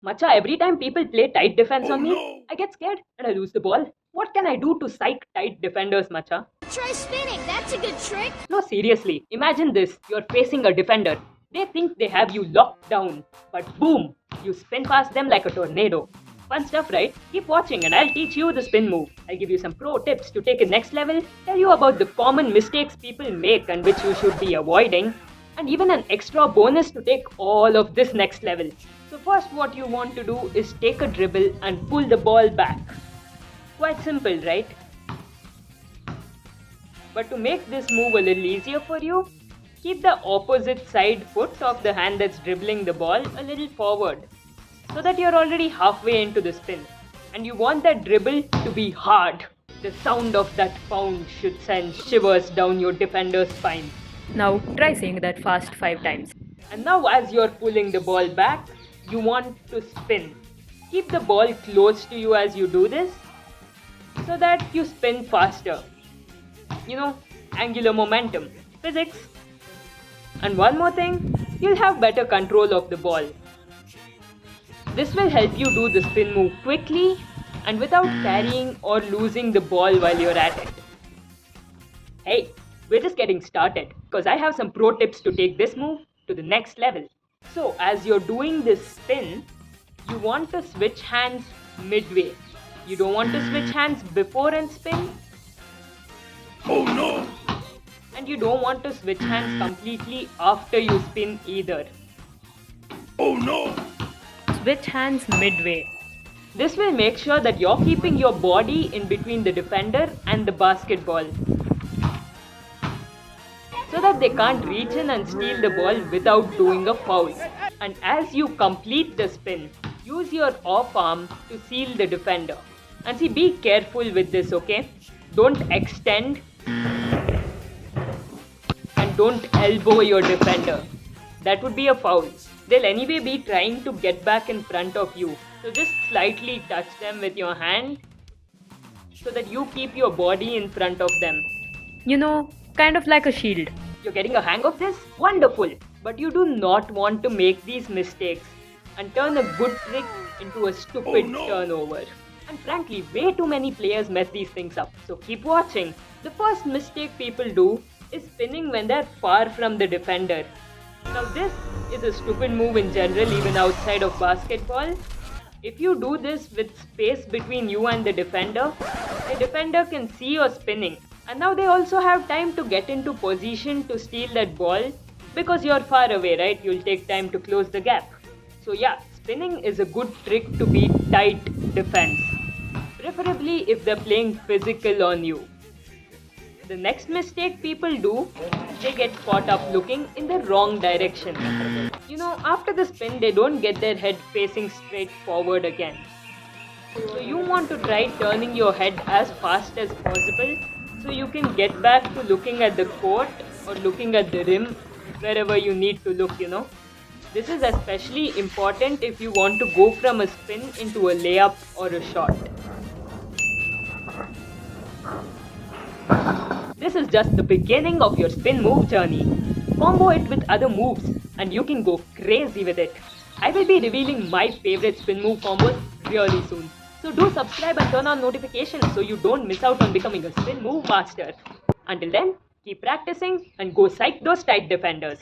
Macha, every time people play tight defense Oh on me, no! I get scared and I lose the ball. What can I do to psych tight defenders, Macha? Try spinning, that's a good trick. No, seriously, imagine this. You're facing a defender. They think they have you locked down, but boom, you spin past them like a tornado. Fun stuff, right? Keep watching and I'll teach you the spin move. I'll give you some pro tips to take it next level, tell you about the common mistakes people make and which you should be avoiding, and even an extra bonus to take all of this next level. So, first, what you want to do is take a dribble and pull the ball back. Quite simple, right? But to make this move a little easier for you, keep the opposite side foot of the hand that's dribbling the ball a little forward so that you're already halfway into the spin. And you want that dribble to be hard. The sound of that pound should send shivers down your defender's spine. Now try saying that fast 5 times. And now, as you're pulling the ball back, you want to spin. Keep the ball close to you as you do this so that you spin faster. You know, angular momentum, physics. And one more thing, you'll have better control of the ball. This will help you do the spin move quickly and without carrying or losing the ball while you're at it. Hey, we're just getting started because I have some pro tips to take this move to the next level. So, as you're doing this spin, you want to switch hands midway. You don't want to switch hands before and spin, Oh no! and you don't want to switch hands completely after you spin either. Oh no! Switch hands midway. This will make sure that you're keeping your body in between the defender and the basketball so that they can't reach in and steal the ball without doing a foul. And as you complete the spin, use your off arm to seal the defender. And see, be careful with this, okay? Don't extend and don't elbow your defender. That would be a foul. They'll anyway be trying to get back in front of you. So just slightly touch them with your hand so that you keep your body in front of them. You know, kind of like a shield. You're getting a hang of this? Wonderful! But you do not want to make these mistakes and turn a good trick into a stupid Oh, no. turnover. And frankly, way too many players mess these things up. So keep watching. The first mistake people do is spinning when they're far from the defender. Now this is a stupid move in general, even outside of basketball. If you do this with space between you and the defender can see you're spinning. And now they also have time to get into position to steal that ball because you're far away, right? You'll take time to close the gap. So yeah, spinning is a good trick to beat tight defense. Preferably if they're playing physical on you. The next mistake people do, they get caught up looking in the wrong direction. You know, after the spin, they don't get their head facing straight forward again. So you want to try turning your head as fast as possible so you can get back to looking at the court or looking at the rim wherever you need to look, you know. This is especially important if you want to go from a spin into a layup or a shot. This is just the beginning of your spin move journey. Combo it with other moves and you can go crazy with it. I will be revealing my favorite spin move combos really soon. So do subscribe and turn on notifications so you don't miss out on becoming a spin move master. Until then, keep practicing and go psych those tight defenders.